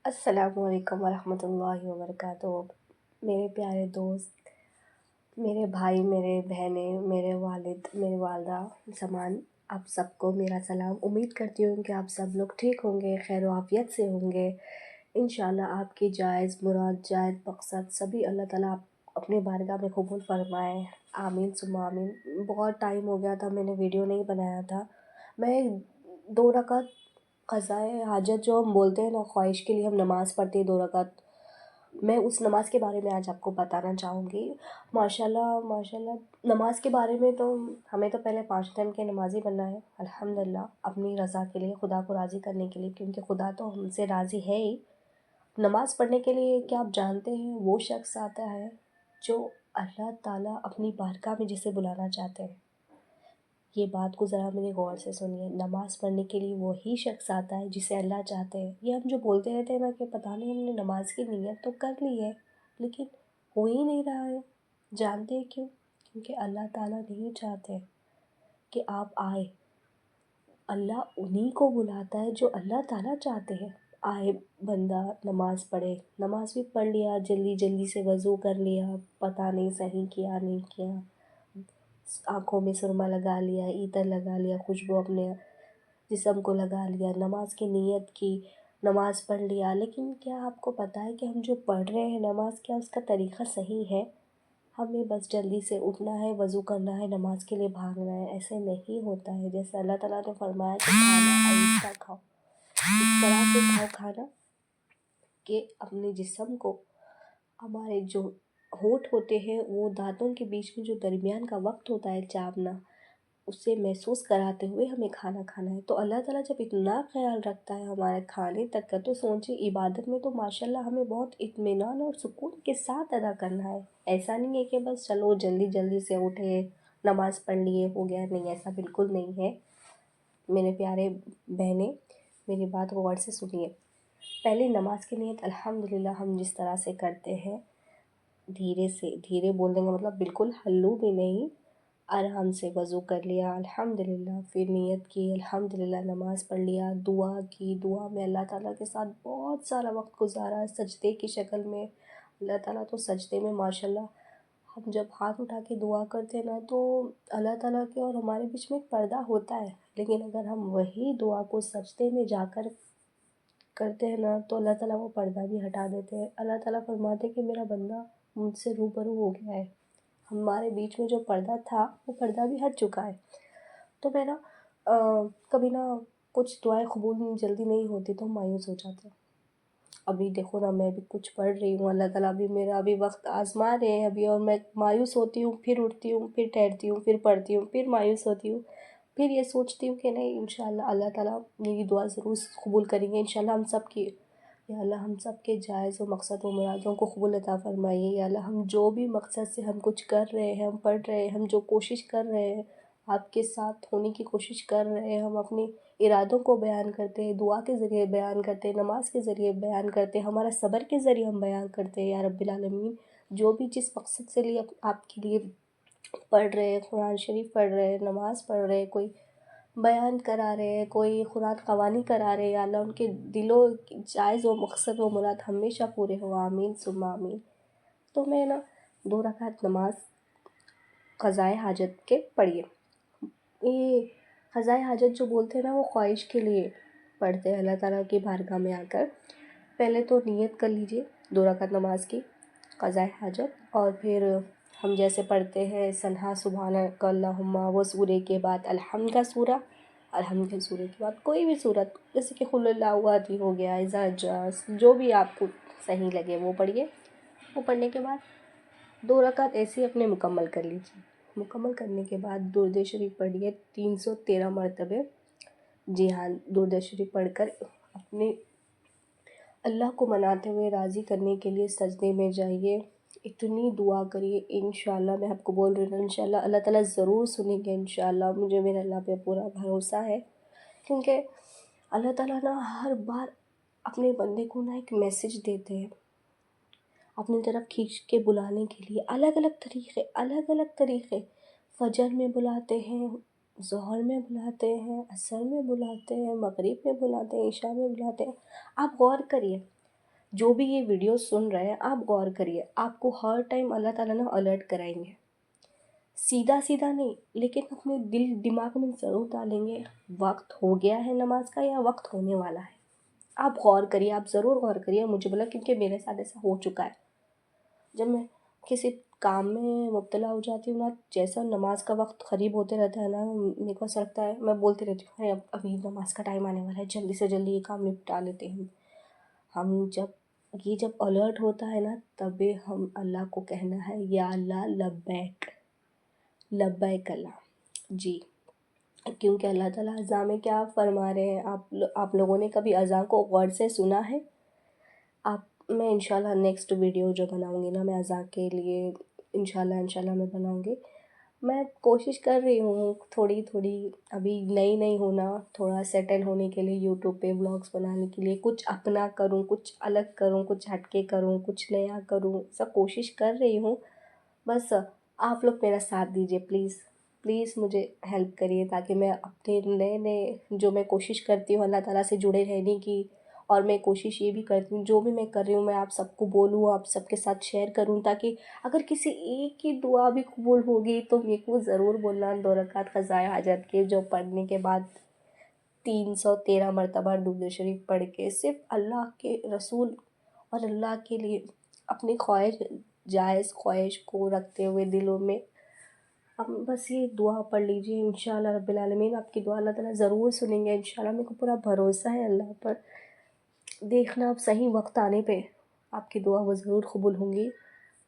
السلام علیکم ورحمۃ اللہ وبرکاتہ۔ میرے پیارے دوست، میرے بھائی، میرے بہنیں، میرے والد، میری والدہ سمان، آپ سب کو میرا سلام۔ امید کرتی ہوں کہ آپ سب لوگ ٹھیک ہوں گے، خیر و عافیت سے ہوں گے۔ انشاءاللہ آپ کی جائز مراد، جائز مقصد سبھی اللہ تعالیٰ آپ اپنے بارگاہ میں قبول فرمائے، آمین ثم آمین۔ بہت ٹائم ہو گیا تھا، میں نے ویڈیو نہیں بنایا تھا۔ میں 2 رکعت قضائے حاجت جو ہم بولتے ہیں نا، خواہش کے لیے ہم نماز پڑھتے ہیں 2 رکعت، میں اس نماز کے بارے میں آج آپ کو بتانا چاہوں گی۔ ماشاءاللہ نماز کے بارے میں تو ہمیں تو پہلے 5 ٹائم کے نمازی بننا ہے، الحمدللہ، اپنی رضا کے لیے، خدا کو راضی کرنے کے لیے، کیونکہ خدا تو ہم سے راضی ہے ہی۔ نماز پڑھنے کے لیے کیا آپ جانتے ہیں وہ شخص آتا ہے جو اللہ تعالیٰ اپنی بارگاہ میں جسے بلانا چاہتے ہیں۔ یہ بات کو ذرا میرے غور سے سنیے، نماز پڑھنے کے لیے وہی شخص آتا ہے جسے اللہ چاہتے ہیں۔ یہ ہم جو بولتے رہتے ہیں نا کہ پتہ نہیں ہم نے نماز کی نیت تو کر لی ہے لیکن ہو ہی نہیں رہا ہے، جانتے ہیں کیوں؟ کیونکہ اللہ تعالیٰ نہیں چاہتے کہ آپ آئے۔ اللہ انہی کو بلاتا ہے جو اللہ تعالیٰ چاہتے ہیں۔ آئے بندہ نماز پڑھے، نماز بھی پڑھ لیا، جلدی جلدی سے وضو کر لیا، پتہ نہیں صحیح کیا نہیں کیا، آنکھوں میں سرما لگا لیا، عطر لگا لیا، خوشبو اپنے جسم کو لگا لیا، نماز کی نیت کی، نماز پڑھ لیا، لیکن کیا آپ کو پتہ ہے کہ ہم جو پڑھ رہے ہیں نماز، کیا اس کا طریقہ صحیح ہے؟ ہمیں بس جلدی سے اٹھنا ہے، وضو کرنا ہے، نماز کے لیے بھاگنا ہے، ایسے نہیں ہوتا ہے۔ جیسے اللہ تعالیٰ نے فرمایا کہ کھانا آہستہ کھاؤ، اس طرح سے کھاؤ کھانا کہ اپنے جسم کو، ہمارے جو ہونٹ ہوتے ہیں وہ دانتوں کے بیچ میں جو درمیان کا وقت ہوتا ہے چاپنا، اسے محسوس کراتے ہوئے ہمیں کھانا کھانا ہے۔ تو اللہ تعالیٰ جب اتنا خیال رکھتا ہے ہمارے کھانے تک کا، تو سوچیں عبادت میں تو ماشاءاللہ ہمیں بہت اطمینان اور سکون کے ساتھ ادا کرنا ہے۔ ایسا نہیں ہے کہ بس چلو جلدی جلدی سے اٹھے، نماز پڑھ لیے، ہو گیا، نہیں، ایسا بالکل نہیں ہے۔ میرے پیارے بہنیں، میری بات غور سے سنیے۔ پہلے نماز کی نیت الحمدللہ ہم جس طرح سے کرتے ہیں، دھیرے بولنے کا مطلب بالکل ہلو بھی نہیں، آرام سے وضو کر لیا الحمدللہ، پھر نیت کی الحمدللہ، نماز پڑھ لیا، دعا کی، دعا میں اللہ تعالیٰ کے ساتھ بہت سارا وقت گزارا سجدے کی شکل میں۔ اللہ تعالیٰ تو سجدے میں ماشاءاللہ، ہم جب ہاتھ اٹھا کے دعا کرتے ہیں نا تو اللہ تعالیٰ کے اور ہمارے بیچ میں ایک پردہ ہوتا ہے، لیکن اگر ہم وہی دعا کو سجدے میں جا کر کرتے ہیں نا تو اللہ تعالیٰ وہ پردہ بھی ہٹا دیتے ہیں۔ اللہ تعالیٰ فرماتے ہیں کہ میرا بندہ مجھ سے روبرو ہو گیا ہے، ہمارے بیچ میں جو پردہ تھا وہ پردہ بھی ہٹ چکا ہے۔ تو میں نا کبھی نا کچھ دعائیں قبول جلدی نہیں ہوتی تو ہم مایوس ہو جاتے ہیں۔ ابھی دیکھو نا، میں بھی کچھ پڑھ رہی ہوں، اللہ تعالیٰ بھی میرا ابھی وقت آزما رہے ہیں ابھی، اور میں مایوس ہوتی ہوں، پھر اٹھتی ہوں، پھر ٹھہرتی ہوں، پھر پڑھتی ہوں، پھر مایوس ہوتی ہوں، پھر یہ سوچتی ہوں کہ نہیں، انشاءاللہ اللہ تعالیٰ میری دعا ضرور قبول کریں گے انشاءاللہ ہم سب کی۔ یا اللہ ہم سب کے جائز و مقصد و مرادوں کو قبول عطا فرمائیے۔ یا اللہ ہم جو بھی مقصد سے ہم کچھ کر رہے ہیں، ہم پڑھ رہے ہیں، ہم جو کوشش کر رہے ہیں، آپ کے ساتھ ہونے کی کوشش کر رہے ہیں، ہم اپنے ارادوں کو بیان کرتے ہیں، دعا کے ذریعے بیان کرتے ہیں، نماز کے ذریعے بیان کرتے ہیں، ہمارا صبر کے ذریعے ہم بیان کرتے ہیں، یا رب العالمین جو بھی جس مقصد سے لیے آپ کے لیے پڑھ رہے ہیں، قرآن شریف پڑھ رہے ہیں، نماز پڑھ رہے ہیں، کوئی بیان کرا رہے ہیں، کوئی قرآن خوانی کرا رہے ہیں، یا اللہ ان کے دلوں جائز و مقصد و مراد ہمیشہ پورے ہو، آمین ثم آمین۔ تو میں نا 2 رکعت نماز قضائے حاجت کے پڑھیے۔ یہ قضائے حاجت جو بولتے ہیں نا، وہ خواہش کے لیے پڑھتے ہیں اللہ تعالیٰ کی بارگاہ میں آ کر۔ پہلے تو نیت کر لیجئے 2 رکعت نماز کی قضائے حاجت، اور پھر ہم جیسے پڑھتے ہیں سنہا سبحانک اللہم، وہ سورے کے بعد الحمد کا سورہ، الحمد کے سورے کے بعد کوئی بھی سورت، جیسے کہ قل اللہ احد ہو گیا، اذا جاء، جو بھی آپ کو صحیح لگے وہ پڑھیے۔ وہ پڑھنے کے بعد 2 رکعت ایسے ہی اپنے مکمل کر لیجیے۔ مکمل کرنے کے بعد درود شریف پڑھیے 313 مرتبے۔ جی ہاں، درود شریف پڑھ کر اپنے اللہ کو مناتے ہوئے راضی کرنے کے لیے سجدے میں جائیے، اتنی دعا کریے، انشاءاللہ میں آپ کو بول رہی ہوں، انشاءاللہ اللہ تعالیٰ ضرور سنیں گے انشاءاللہ، مجھے میرے اللہ پہ پورا بھروسہ ہے، کیونکہ اللہ تعالیٰ نا ہر بار اپنے بندے کو نا ایک میسج دیتے ہیں، اپنی طرف کھینچ کے بلانے کے لیے، الگ الگ طریقے، فجر میں بلاتے ہیں، ظہر میں بلاتے ہیں، عصر میں بلاتے ہیں، مغرب میں بلاتے ہیں، عشاء میں بلاتے ہیں۔ آپ غور کریے، جو بھی یہ ویڈیو سن رہے ہیں آپ غور کریے، آپ کو ہر ٹائم اللہ تعالیٰ نا الرٹ کرائیں گے، سیدھا سیدھا نہیں لیکن اپنے دل دماغ میں ضرور ڈالیں گے وقت ہو گیا ہے نماز کا یا وقت ہونے والا ہے۔ آپ غور کریے، آپ ضرور غور کریے، مجھے بولا کیونکہ میرے ساتھ ایسا ہو چکا ہے۔ جب میں کسی کام میں مبتلا ہو جاتی ہوں نا، جیسا نماز کا وقت قریب ہوتے رہتا ہے نا، میرے کو ایسا لگتا ہے میں بولتی رہتی ہوں ابھی نماز کا ٹائم آنے والا ہے، جلدی سے جلدی یہ کام نپٹا لیتے ہیں۔ ہم جب الرٹ ہوتا ہے نا، تبھی ہم اللہ کو کہنا ہے یا اللہ لبیک لبیک اللہ جی، کیونکہ اللہ تعالیٰ اذان میں کیا فرما رہے ہیں؟ آپ لوگوں نے کبھی اذان کو غور سے سنا ہے؟ میں انشاءاللہ نیکسٹ ویڈیو جو بناؤں گی نا، میں اذان کے لیے انشاءاللہ میں بناؤں گی۔ میں کوشش کر رہی ہوں تھوڑی ابھی نئی ہونا، تھوڑا سیٹل ہونے کے لیے یوٹیوب پہ ولاگس بنانے کے لیے، کچھ اپنا کروں، کچھ الگ کروں، کچھ ہٹ کے کروں، کچھ نیا کروں، سب کوشش کر رہی ہوں۔ بس آپ لوگ میرا ساتھ دیجیے پلیز مجھے ہیلپ کریے، تاکہ میں اپنے نئے جو میں کوشش کرتی ہوں اللہ تعالیٰ سے جڑے رہنے کی، اور میں کوشش یہ بھی کرتی ہوں جو بھی میں کر رہی ہوں میں آپ سب کو بولوں، آپ سب کے ساتھ شیئر کروں، تاکہ اگر کسی ایک کی دعا بھی قبول ہوگی تو میرے کو ضرور بولنا۔ 2 رکعت قضائے حاجت کے جو پڑھنے کے بعد 313 مرتبہ درود شریف پڑھ کے صرف اللہ کے رسول اور اللہ کے لیے اپنی جائز خواہش کو رکھتے ہوئے دلوں میں اب بس یہ دعا پڑھ لیجیے، انشاءاللہ رب العالمین آپ کی دعا اللہ تعالیٰ ضرور سنیں گے انشاءاللہ۔ میرے کو پورا بھروسہ ہے اللہ پر، دیکھنا اب صحیح وقت آنے پہ آپ کی دعا وہ ضرور قبول ہوں گی۔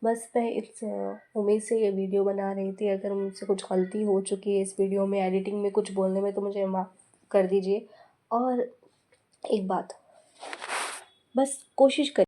بس میں اس امید سے یہ ویڈیو بنا رہی تھی، اگر مجھ سے کچھ غلطی ہو چکی ہے اس ویڈیو میں، ایڈیٹنگ میں کچھ بولنے میں، تو مجھے معاف کر دیجیے۔ اور ایک بات، بس کوشش کر